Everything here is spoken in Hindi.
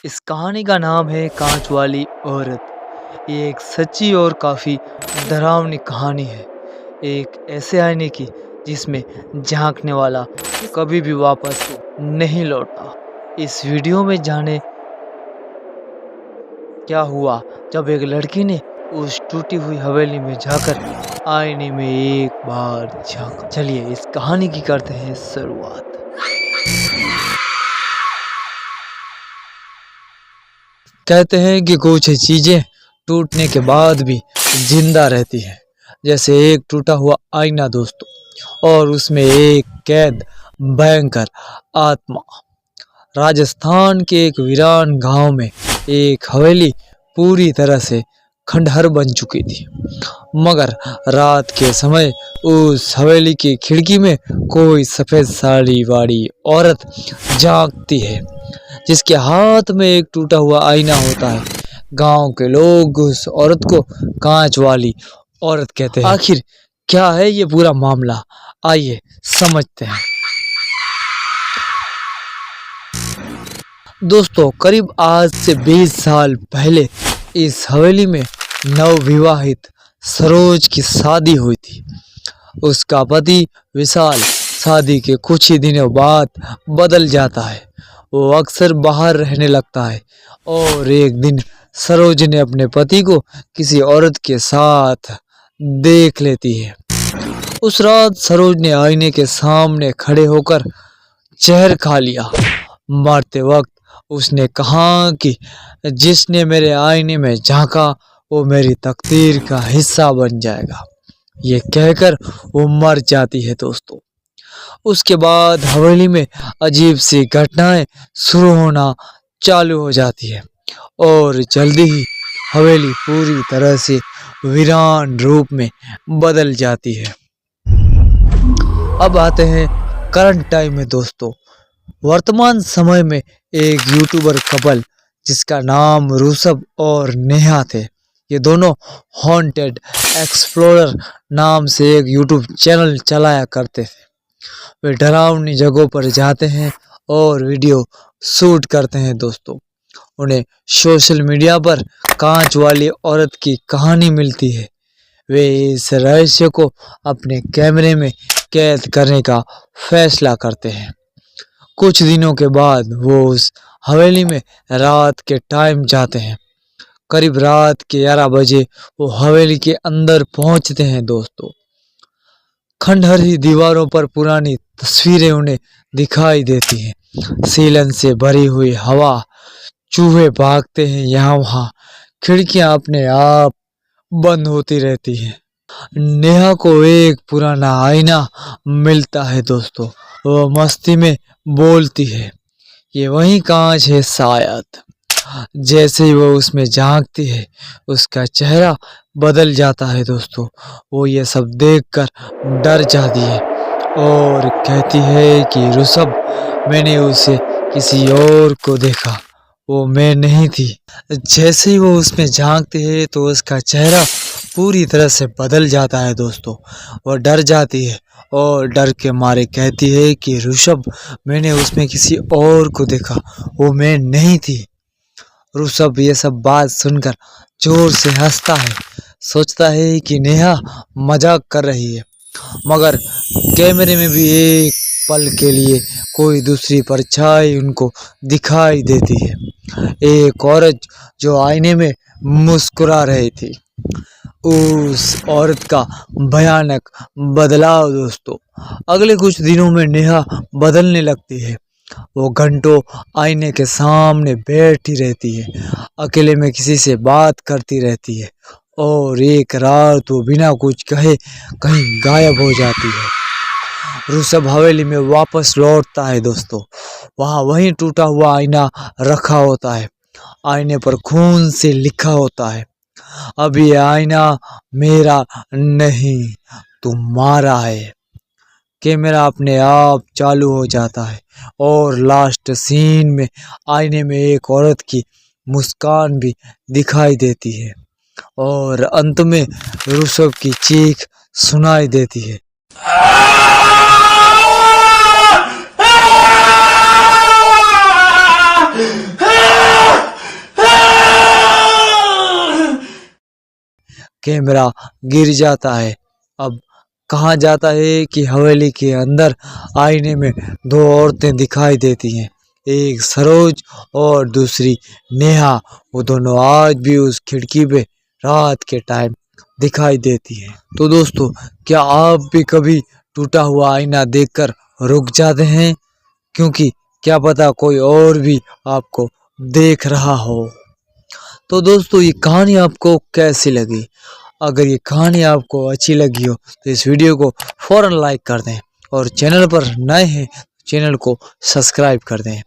इस कहानी का नाम है कांच वाली औरत। ये एक सच्ची और काफ़ी डरावनी कहानी है। एक ऐसे आईने की जिसमें झांकने वाला कभी भी वापस नहीं लौटा। इस वीडियो में जाने क्या हुआ जब एक लड़की ने उस टूटी हुई हवेली में जाकर आईने में एक बार झांका। चलिए इस कहानी की करते हैं शुरुआत। कहते हैं कि कुछ चीजें टूटने के बाद भी जिंदा रहती हैं, जैसे एक टूटा हुआ आईना दोस्तों, और उसमें एक कैद भयंकर आत्मा। राजस्थान के एक वीरान गांव में एक हवेली पूरी तरह से खंडहर बन चुकी थी, मगर रात के समय उस हवेली की खिड़की में कोई सफेद साड़ी वाली औरत झांकती है, जिसके हाथ में एक टूटा हुआ आईना होता है। गांव के लोग उस औरत को कांच वाली औरत कहते हैं। आखिर क्या है ये पूरा मामला, आइए समझते हैं। दोस्तों, करीब आज से 20 साल पहले इस हवेली में नवविवाहित सरोज की शादी हुई थी। उसका पति विशाल शादी के कुछ ही दिनों बाद बदल जाता है। वो अक्सर बाहर रहने लगता है और एक दिन सरोज ने अपने पति को किसी औरत के साथ देख लेती है। उस रात सरोज ने आईने के सामने खड़े होकर जहर खा लिया। मरते वक्त उसने कहा कि जिसने मेरे आईने में झांका वो मेरी तकदीर का हिस्सा बन जाएगा। ये कहकर वो मर जाती है दोस्तों। उसके बाद हवेली में अजीब सी घटनाएं शुरू होना चालू हो जाती है और जल्दी ही हवेली पूरी तरह से वीरान रूप में बदल जाती है। अब आते हैं करंट टाइम में दोस्तों। वर्तमान समय में एक यूट्यूबर कपल जिसका नाम ऋषभ और नेहा थे, ये दोनों हॉन्टेड एक्सप्लोरर नाम से एक यूट्यूब चैनल चलाया करते थे। वे डरावनी जगहों पर जाते हैं और वीडियो शूट करते हैं दोस्तों। उन्हें सोशल मीडिया पर कांच वाली औरत की कहानी मिलती है। वे इस रहस्य को अपने कैमरे में कैद करने का फैसला करते हैं। कुछ दिनों के बाद वो उस हवेली में रात के टाइम जाते हैं। करीब रात के 11 बजे वो हवेली के अंदर पहुंचते हैं दोस्तों। खंडहर ही दीवारों पर पुरानी तस्वीरें उन्हें दिखाई देती हैं। सीलन से भरी हुई हवा, चूहे भागते हैं यहाँ वहाँ, खिड़कियां अपने आप बंद होती रहती हैं। नेहा को एक पुराना आईना मिलता है दोस्तों। वो मस्ती में बोलती है, ये वही कांच है शायद। जैसे ही वो उसमें झांकती है उसका चेहरा बदल जाता है दोस्तों। वो ये सब देखकर डर जाती है और कहती है कि ऋषभ, मैंने उसे किसी और को देखा, वो मैं नहीं थी। जैसे ही वो उसमें झांकती है तो उसका चेहरा पूरी तरह से बदल जाता है दोस्तों। वो डर जाती है और डर के मारे कहती है कि ऋषभ, मैंने उसमें किसी और को देखा, वो मैं नहीं थी। ऋषभ ये सब बात सुनकर जोर से हंसता है, सोचता है कि नेहा मजाक कर रही है, मगर कैमरे में भी एक पल के लिए कोई दूसरी परछाई उनको दिखाई देती है। एक औरत जो आईने में मुस्कुरा रही थी। उस औरत का भयानक बदलाव दोस्तों। अगले कुछ दिनों में नेहा बदलने लगती है। वो घंटों आईने के सामने बैठी रहती है, अकेले में किसी से बात करती रहती है और एक रात वो बिना कुछ कहे कहीं गायब हो जाती है। ऋषभ हवेली में वापस लौटता है दोस्तों। वहाँ वहीं टूटा हुआ आईना रखा होता है। आईने पर खून से लिखा होता है, अब ये आईना मेरा नहीं, तुम्हारा है। कैमरा अपने आप चालू हो जाता है और लास्ट सीन में आईने में एक औरत की मुस्कान भी दिखाई देती है और अंत में ऋषभ की चीख सुनाई देती है। कैमरा गिर जाता है। अब कहा जाता है कि हवेली के अंदर आईने में दो औरतें दिखाई देती हैं, एक सरोज और दूसरी नेहा। वो दोनों आज भी उस खिड़की पे रात के टाइम दिखाई देती हैं। तो दोस्तों, क्या आप भी कभी टूटा हुआ आईना देखकर रुक जाते हैं? क्योंकि क्या पता कोई और भी आपको देख रहा हो। तो दोस्तों, ये कहानी आपको कैसी लगी? अगर ये कहानी आपको अच्छी लगी हो तो इस वीडियो को फौरन लाइक कर दें और चैनल पर नए हैं चैनल को सब्सक्राइब कर दें।